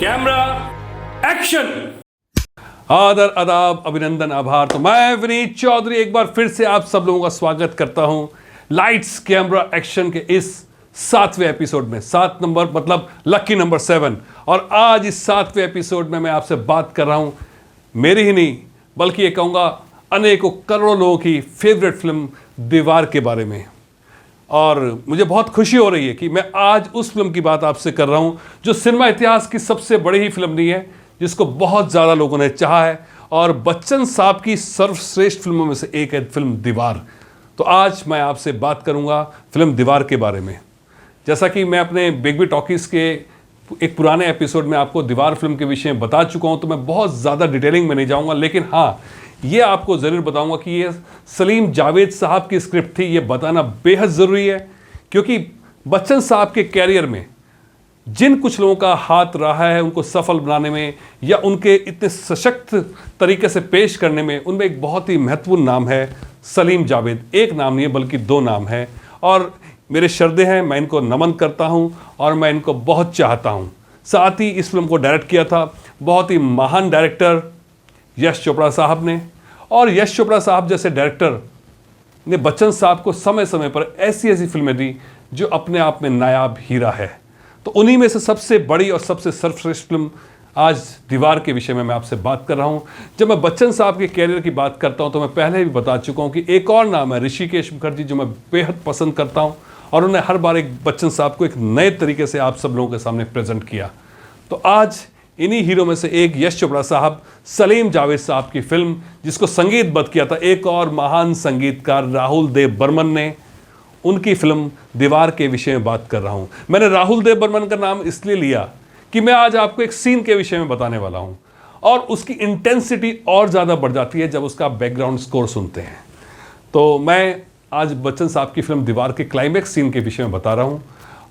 Camera action. आदर आदाब अभिनंदन आभार। तो मैं विनीत चौधरी एक बार फिर से आप सब लोगों का स्वागत करता हूं लाइट्स कैमरा एक्शन के इस 7वें एपिसोड में। 7 नंबर मतलब लकी नंबर 7। और आज इस 7वें एपिसोड में मैं आपसे बात कर रहा हूं मेरी ही नहीं बल्कि ये कहूँगा अनेकों करोड़ों लोगों की फेवरेट फिल्म दीवार के बारे में। और मुझे बहुत खुशी हो रही है कि मैं आज उस फिल्म की बात आपसे कर रहा हूं जो सिनेमा इतिहास की सबसे बड़ी ही फिल्म नहीं है, जिसको बहुत ज़्यादा लोगों ने चाहा है और बच्चन साहब की सर्वश्रेष्ठ फिल्मों में से एक है फिल्म दीवार। तो आज मैं आपसे बात करूंगा फिल्म दीवार के बारे में। जैसा कि मैं अपने बिग बी टॉकीज़ के एक पुराने एपिसोड में आपको दीवार फिल्म के विषय में बता चुका हूं, तो मैं बहुत ज़्यादा डिटेलिंग में नहीं जाऊँगा, लेकिन हाँ ये आपको ज़रूर बताऊंगा कि ये सलीम जावेद साहब की स्क्रिप्ट थी। ये बताना बेहद ज़रूरी है क्योंकि बच्चन साहब के कैरियर में जिन कुछ लोगों का हाथ रहा है उनको सफल बनाने में या उनके इतने सशक्त तरीके से पेश करने में, उनमें एक बहुत ही महत्वपूर्ण नाम है सलीम जावेद। एक नाम नहीं है बल्कि 2 नाम है और मेरे श्रद्धे हैं, मैं इनको नमन करता हूं और मैं इनको बहुत चाहता हूं। साथ ही इस फिल्म को डायरेक्ट किया था बहुत ही महान डायरेक्टर यश चोपड़ा साहब ने। और यश चोपड़ा साहब जैसे डायरेक्टर ने बच्चन साहब को समय समय पर ऐसी ऐसी फिल्में दी जो अपने आप में नायाब हीरा है। तो उन्हीं में से सबसे बड़ी और सबसे सर्वश्रेष्ठ फिल्म आज दीवार के विषय में मैं आपसे बात कर रहा हूं। जब मैं बच्चन साहब के कैरियर की बात करता हूं तो मैं पहले भी बता चुका हूं कि एक और नाम है ऋषिकेश मुखर्जी, जो मैं बेहद पसंद करता हूं और उन्होंने हर बार एक बच्चन साहब को एक नए तरीके से आप सब लोगों के सामने प्रेजेंट किया। तो आज इन्हीं हीरो में से एक यश चोपड़ा साहब, सलीम जावेद साहब की फिल्म जिसको संगीतबद्ध किया था एक और महान संगीतकार राहुल देव बर्मन ने, उनकी फिल्म दीवार के विषय में बात कर रहा हूं। मैंने राहुल देव बर्मन का नाम इसलिए लिया कि मैं आज आपको एक सीन के विषय में बताने वाला हूं और उसकी इंटेंसिटी और ज़्यादा बढ़ जाती है जब उसका बैकग्राउंड स्कोर सुनते हैं। तो मैं आज बच्चन साहब की फिल्म दीवार के क्लाइमैक्स सीन के विषय में बता रहा हूं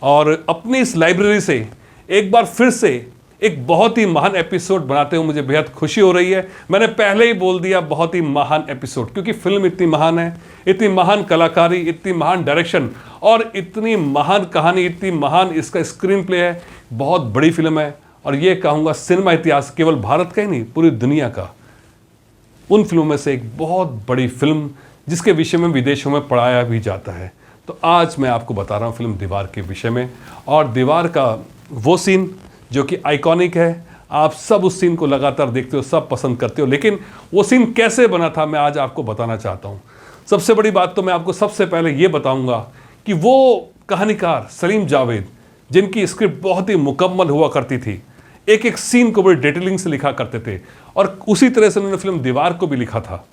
और अपनी इस लाइब्रेरी से एक बार फिर से एक बहुत ही महान एपिसोड बनाते हुए मुझे बेहद खुशी हो रही है। मैंने पहले ही बोल दिया बहुत ही महान एपिसोड, क्योंकि फिल्म इतनी महान है, इतनी महान कलाकारी, इतनी महान डायरेक्शन और इतनी महान कहानी, इतनी महान इसका स्क्रीन प्ले है। बहुत बड़ी फिल्म है और ये कहूँगा सिनेमा इतिहास केवल भारत का ही नहीं पूरी दुनिया का उन फिल्मों में से एक बहुत बड़ी फिल्म जिसके विषय में विदेशों में पढ़ाया भी जाता है। तो आज मैं आपको बता रहा हूँ फिल्म दीवार के विषय में। और दीवार का वो सीन जो कि आइकॉनिक है, आप सब उस सीन को लगातार देखते हो, सब पसंद करते हो, लेकिन वो सीन कैसे बना था मैं आज आपको बताना चाहता हूँ। सबसे बड़ी बात तो मैं आपको सबसे पहले ये बताऊँगा कि वो कहानीकार सलीम जावेद, जिनकी स्क्रिप्ट बहुत ही मुकम्मल हुआ करती थी, एक एक सीन को बड़ी डिटेलिंग से लिखा करते थे और उसी तरह से उन्होंने फिल्म दीवार को भी लिखा था।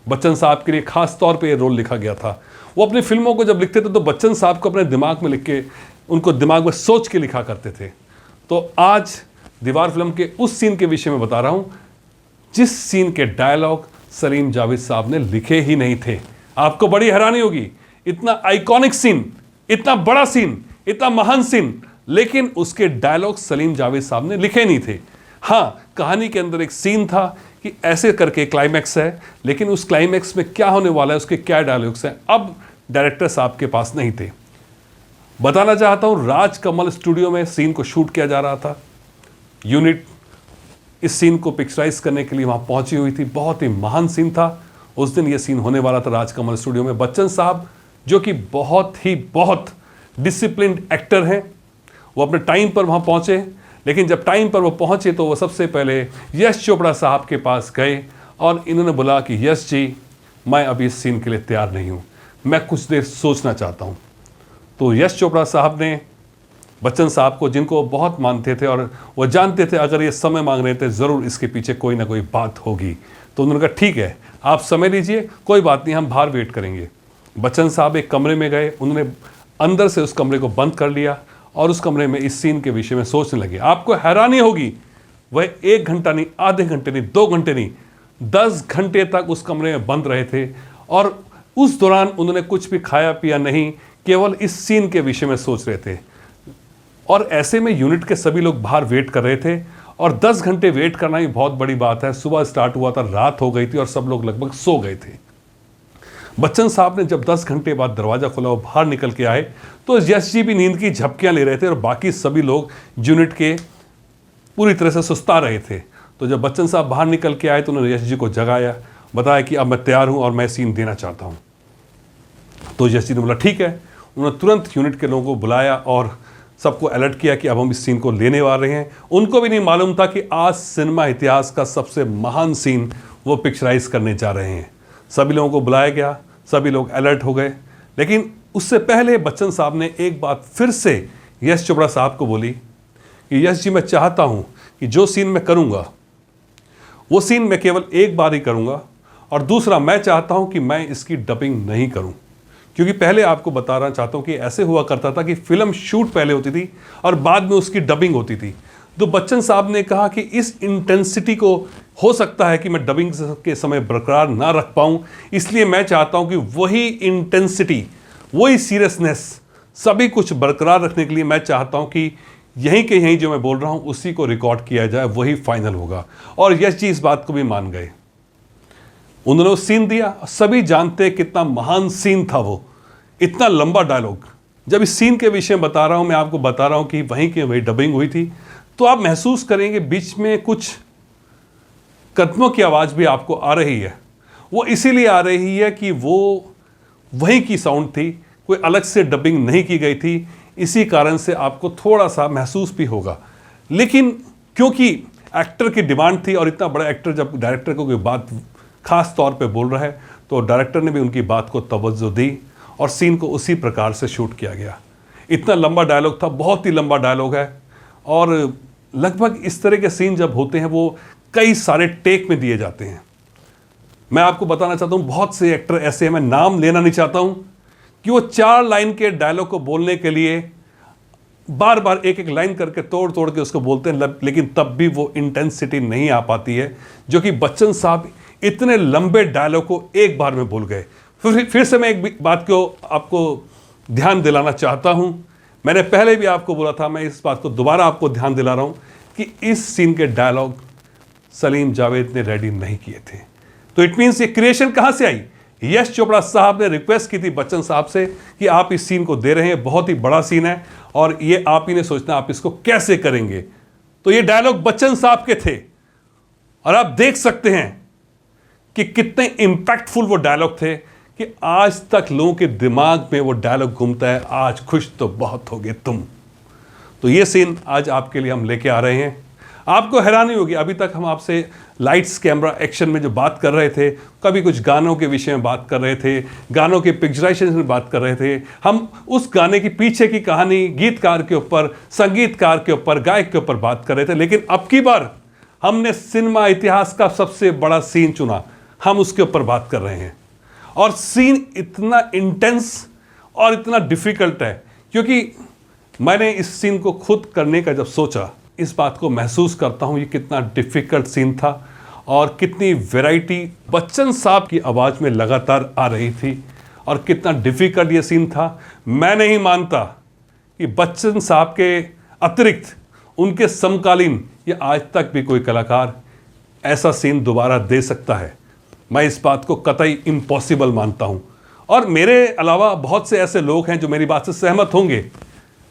बच्चन साहब के लिए खास तौर पे ये रोल लिखा गया था। वो अपनी फिल्मों को जब लिखते थे तो बच्चन साहब को अपने दिमाग में लिख के, उनको दिमाग में सोच के लिखा करते थे। तो आज दीवार फिल्म के उस सीन के विषय में बता रहा हूं जिस सीन के डायलॉग सलीम जावेद साहब ने लिखे ही नहीं थे। आपको बड़ी हैरानी होगी, इतना आइकॉनिक सीन, इतना बड़ा सीन, इतना महान सीन, लेकिन उसके डायलॉग सलीम जावेद साहब ने लिखे नहीं थे। हाँ, कहानी के अंदर एक सीन था कि ऐसे करके क्लाइमैक्स है, लेकिन उस क्लाइमैक्स में क्या होने वाला है, उसके क्या डायलॉग्स हैं, अब डायरेक्टर साहब के पास नहीं थे। बताना चाहता हूं राजकमल स्टूडियो में सीन को शूट किया जा रहा था। यूनिट इस सीन को पिक्चराइज करने के लिए वहां पहुंची हुई थी। बहुत ही महान सीन था। उस दिन ये सीन होने वाला था राजकमल स्टूडियो में। बच्चन साहब जो कि बहुत डिसिप्लिन्ड एक्टर हैं, वो अपने टाइम पर वहां पहुंचे, लेकिन जब टाइम पर वो पहुंचे तो वो सबसे पहले यश चोपड़ा साहब के पास गए और इन्होंने बोला कि यश जी, मैं अभी इस सीन के लिए तैयार नहीं हूँ, मैं कुछ देर सोचना चाहता हूँ। तो यश चोपड़ा साहब ने बच्चन साहब को, जिनको वो बहुत मानते थे और वो जानते थे अगर ये समय मांग रहे थे ज़रूर इसके पीछे कोई ना कोई बात होगी, तो उन्होंने कहा ठीक है आप समय लीजिए, कोई बात नहीं, हम बाहर वेट करेंगे। बच्चन साहब एक कमरे में गए, उन्होंने अंदर से उस कमरे को बंद कर लिया और उस कमरे में इस सीन के विषय में सोचने लगे। आपको हैरानी होगी, वह 1 घंटा नहीं, आधे घंटे नहीं, 2 घंटे नहीं, 10 घंटे तक उस कमरे में बंद रहे थे और उस दौरान उन्होंने कुछ भी खाया पिया नहीं, केवल इस सीन के विषय में सोच रहे थे। और ऐसे में यूनिट के सभी लोग बाहर वेट कर रहे थे और 10 घंटे वेट करना ही बहुत बड़ी बात है। सुबह स्टार्ट हुआ था, रात हो गई थी और सब लोग लगभग सो गए थे। बच्चन साहब ने जब 10 घंटे बाद दरवाज़ा खोला और बाहर निकल के आए तो यश जी भी नींद की झपकियां ले रहे थे और बाकी सभी लोग यूनिट के पूरी तरह से सुस्ता रहे थे। तो जब बच्चन साहब बाहर निकल के आए तो उन्होंने यश जी को जगाया, बताया कि अब मैं तैयार हूँ और मैं सीन देना चाहता हूँ। तो यश जी ने बोला ठीक है। उन्होंने तुरंत यूनिट के लोगों को बुलाया और सबको अलर्ट किया कि अब हम इस सीन को लेने वाले हैं। उनको भी नहीं मालूम था कि आज सिनेमा इतिहास का सबसे महान सीन वो पिक्चराइज करने जा रहे हैं। सभी लोगों को बुलाया गया, सभी लोग अलर्ट हो गए। लेकिन उससे पहले बच्चन साहब ने एक बात फिर से यश चोपड़ा साहब को बोली कि यश जी, मैं चाहता हूँ कि जो सीन मैं करूँगा वो सीन मैं केवल एक बार ही करूँगा, और दूसरा मैं चाहता हूँ कि मैं इसकी डबिंग नहीं करूँ। क्योंकि पहले आपको बताना चाहता हूँ कि ऐसे हुआ करता था कि फिल्म शूट पहले होती थी और बाद में उसकी डबिंग होती थी। तो बच्चन साहब ने कहा कि इस इंटेंसिटी को हो सकता है कि मैं डबिंग के समय बरकरार ना रख पाऊँ, इसलिए मैं चाहता हूँ कि वही इंटेंसिटी, वही सीरियसनेस, सभी कुछ बरकरार रखने के लिए मैं चाहता हूँ कि यहीं के यहीं जो मैं बोल रहा हूँ उसी को रिकॉर्ड किया जाए, वही फाइनल होगा। और यश जी इस बात को भी मान गए। उन्होंने सीन दिया। सभी जानते हैं कितना महान सीन था वो, इतना लंबा डायलॉग। जब इस सीन के विषय में बता रहा हूँ, मैं आपको बता रहा हूँ कि वहीं के वही डबिंग हुई थी, तो आप महसूस करेंगे बीच में कुछ कदमों की आवाज़ भी आपको आ रही है। वो इसीलिए आ रही है कि वो वहीं की साउंड थी, कोई अलग से डबिंग नहीं की गई थी। इसी कारण से आपको थोड़ा सा महसूस भी होगा। लेकिन क्योंकि एक्टर की डिमांड थी, और इतना बड़ा एक्टर जब डायरेक्टर को कोई बात खास तौर पे बोल रहा है तो डायरेक्टर ने भी उनकी बात को तवज्जो दी और सीन को उसी प्रकार से शूट किया गया। इतना लंबा डायलॉग था, बहुत ही लंबा डायलॉग है, और लगभग इस तरह के सीन जब होते हैं वो कई सारे टेक में दिए जाते हैं। मैं आपको बताना चाहता हूँ, बहुत से एक्टर ऐसे हैं, मैं नाम लेना नहीं चाहता हूँ, कि वो 4 लाइन के डायलॉग को बोलने के लिए बार बार एक एक लाइन करके तोड़ तोड़ के उसको बोलते हैं, लेकिन तब भी वो इंटेंसिटी नहीं आ पाती है जो कि बच्चन साहब इतने लंबे डायलॉग को एक बार में बोल गए। फिर से मैं एक बात को आपको ध्यान दिलाना चाहता हूं। मैंने पहले भी आपको बोला था, मैं इस बात को दोबारा आपको ध्यान दिला रहा हूं कि इस सीन के डायलॉग सलीम जावेद ने रेडी नहीं किए थे। तो इट मीन्स ये क्रिएशन कहां से आई? यश चोपड़ा साहब ने रिक्वेस्ट की थी बच्चन साहब से कि आप इस सीन को दे रहे हैं, बहुत ही बड़ा सीन है और ये आप ही ने सोचना आप इसको कैसे करेंगे। तो ये डायलॉग बच्चन साहब के थे, और आप देख सकते हैं कि कितने इंपैक्टफुल वो डायलॉग थे कि आज तक लोगों के दिमाग में वो डायलॉग घूमता है, आज खुश तो बहुत होगे तुम। तो ये सीन आज आपके लिए हम लेके आ रहे हैं। आपको हैरानी होगी, अभी तक हम आपसे लाइट्स कैमरा एक्शन में जो बात कर रहे थे, कभी कुछ गानों के विषय में बात कर रहे थे, गानों के पिक्चराइजेशन में बात कर रहे थे, हम उस गाने की पीछे की कहानी, गीतकार के ऊपर, संगीतकार के ऊपर, गायक के ऊपर बात कर रहे थे। लेकिन अब की बार हमने सिनेमा इतिहास का सबसे बड़ा सीन चुना, हम उसके ऊपर बात कर रहे हैं। और सीन इतना इंटेंस और इतना डिफिकल्ट है, क्योंकि मैंने इस सीन को खुद करने का जब सोचा, इस बात को महसूस करता हूं ये कितना डिफिकल्ट सीन था और कितनी वैरायटी बच्चन साहब की आवाज़ में लगातार आ रही थी और कितना डिफिकल्ट ये सीन था। मैं नहीं मानता कि बच्चन साहब के अतिरिक्त उनके समकालीन या आज तक भी कोई कलाकार ऐसा सीन दोबारा दे सकता है। मैं इस बात को कतई इम्पॉसिबल मानता हूं, और मेरे अलावा बहुत से ऐसे लोग हैं जो मेरी बात से सहमत होंगे।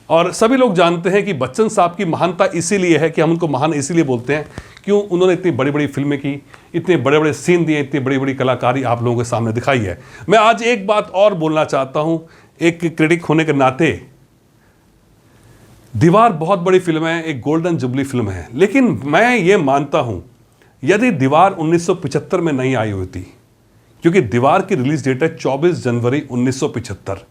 और सभी लोग जानते हैं कि बच्चन साहब की महानता इसीलिए है कि हम उनको महान इसीलिए बोलते हैं क्यों उन्होंने इतनी बड़ी बड़ी फिल्में की, इतने बड़े बड़े सीन दिए, इतनी बड़ी बड़ी कलाकारी आप लोगों के सामने दिखाई है। मैं आज एक बात और बोलना चाहता हूं, एक क्रिटिक होने के नाते। दीवार बहुत बड़ी फिल्म है, एक गोल्डन जुबली फिल्म है, लेकिन मैं ये मानता हूं यदि दीवार 1975 में नहीं आई होती, क्योंकि दीवार की रिलीज डेट है 24 जनवरी 1975,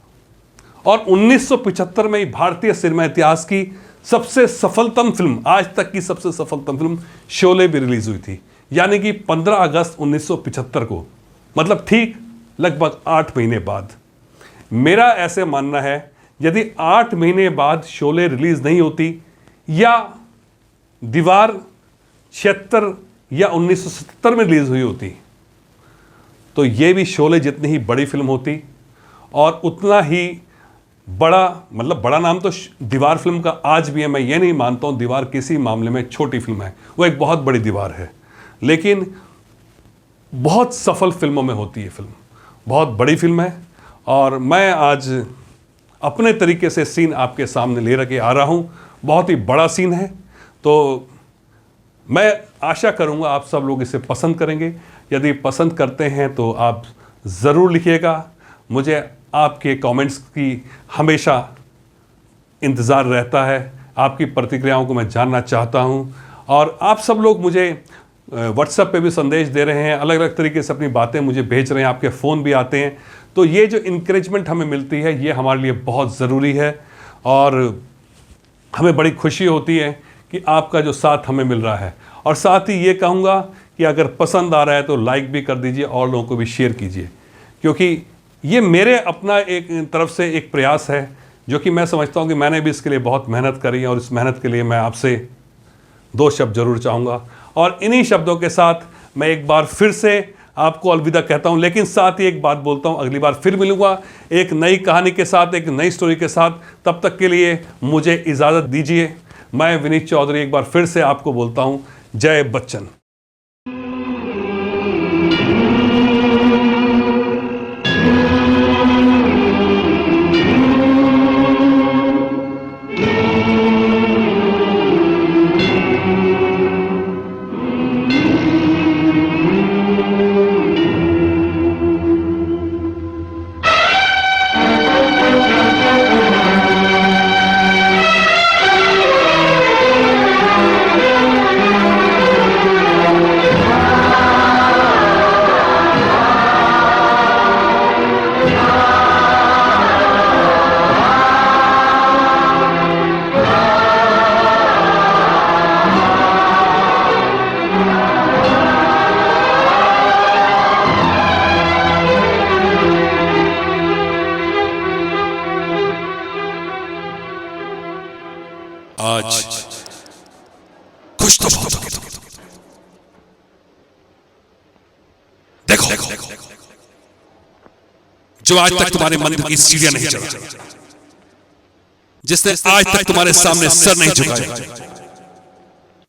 और 1975 में ही भारतीय सिनेमा इतिहास की सबसे सफलतम फिल्म, आज तक की सबसे सफलतम फिल्म शोले भी रिलीज हुई थी, यानी कि 15 अगस्त 1975 को, मतलब ठीक लगभग 8 महीने बाद। मेरा ऐसे मानना है यदि 8 महीने बाद शोले रिलीज नहीं होती या दीवार 76 या 1977 में रिलीज हुई होती, तो ये भी शोले जितनी ही बड़ी फिल्म होती और उतना ही बड़ा, मतलब बड़ा नाम तो दीवार फिल्म का आज भी है। मैं ये नहीं मानता हूँ दीवार किसी मामले में छोटी फिल्म है, वो एक बहुत बड़ी दीवार है, लेकिन बहुत सफल फिल्मों में होती है फिल्म, बहुत बड़ी फिल्म है। और मैं आज अपने तरीके से सीन आपके सामने ले रखे आ रहा हूँ, बहुत ही बड़ा सीन है। तो मैं आशा करूंगा आप सब लोग इसे पसंद करेंगे। यदि पसंद करते हैं तो आप ज़रूर लिखिएगा। मुझे आपके कमेंट्स की हमेशा इंतज़ार रहता है। आपकी प्रतिक्रियाओं को मैं जानना चाहता हूं। और आप सब लोग मुझे व्हाट्सएप पे भी संदेश दे रहे हैं, अलग अलग तरीके से अपनी बातें मुझे भेज रहे हैं, आपके फ़ोन भी आते हैं। तो ये जो इंकरेजमेंट हमें मिलती है ये हमारे लिए बहुत ज़रूरी है और हमें बड़ी खुशी होती है कि आपका जो साथ हमें मिल रहा है। और साथ ही ये कहूँगा कि अगर पसंद आ रहा है तो लाइक भी कर दीजिए और लोगों को भी शेयर कीजिए, क्योंकि ये मेरे अपना एक तरफ से एक प्रयास है जो कि मैं समझता हूँ कि मैंने भी इसके लिए बहुत मेहनत करी है और इस मेहनत के लिए मैं आपसे 2 शब्द जरूर चाहूँगा। और इन्हीं शब्दों के साथ मैं एक बार फिर से आपको अलविदा कहता हूँ, लेकिन साथ ही एक बात बोलता हूँ, अगली बार फिर मिलूँगा एक नई कहानी के साथ, एक नई स्टोरी के साथ। तब तक के लिए मुझे इजाज़त दीजिए। मैं विनीत चौधरी एक बार फिर से आपको बोलता हूँ, जय बच्चन। आज खुश तो बहुत हो तुम। देखो जो आज तक तुम्हारे मंदिर की सीढ़ियां नहीं चढ़ा, जिसने आज तक तुम्हारे सामने सर नहीं झुकाया,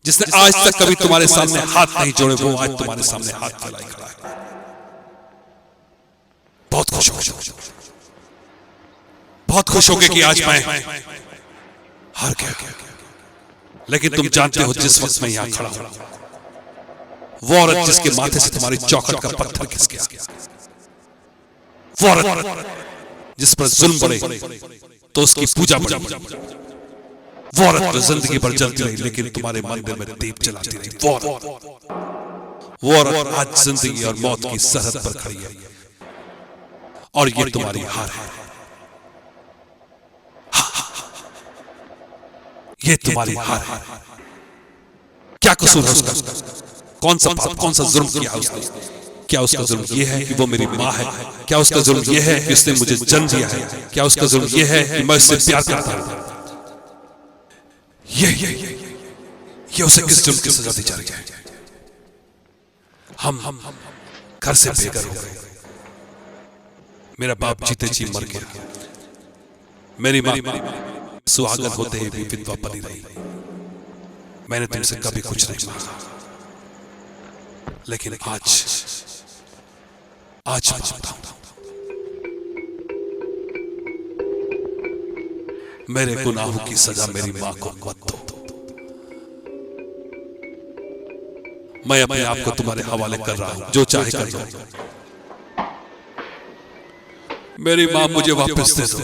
जिसने आज तक कभी तुम्हारे सामने हाथ नहीं जोड़े, वो आज तुम्हारे सामने हाथ फैलाए खड़ा है। बहुत खुश हो, बहुत खुश हो गए कि आज मैं हार गया। लेकिन तुम जानते हो जिस वक्त मैं यहां खड़ा हूं, वो औरत जिसके माथे से तुम्हारी चौखट का पत्थर खिस गया, वो औरत जिस पर जुल्म बढ़े तो उसकी पूजा बढ़ी, वो औरत जो जिंदगी भर जलती रही लेकिन तुम्हारे मंदिर में दीप जलाती रही, वो औरत आज जिंदगी और मौत की सरहद पर खड़ी है और ये तुम्हारी हार है। ये तुम्हारी हार है। क्या कसूर है उसका? कौन सा पाप, कौन सा जुल्म किया उसने? क्या उसका जुल्म ये है कि वो मेरी माँ है? क्या उसका जुल्म ये है कि उसने मुझे जन्म दिया है? क्या उसका जुल्म ये है कि मैं उससे प्यार करता हूं? ये उसे किस जुल्म की सजा दी जा रही है? हम घर से बेघर हो गए, मेरा बाप जीते जी मर गया, मेरी माँ सुहागन होते ही भी विधवा बनी रही। मैंने तुमसे कभी कुछ नहीं मांगा, लेकिन आज मांगता हूं। मेरे गुनाहों की सजा मेरी मां को मत दो। मैं अपने आप को तुम्हारे हवाले कर रहा हूं, जो चाहे कर दो। मेरी मां मुझे वापस दे दो,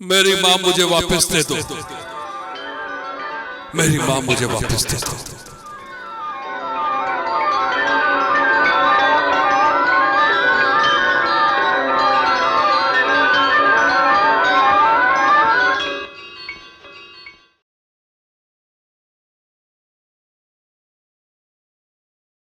मेरी मां मुझे वापस दे दो, मेरी मां मुझे वापस दे दो।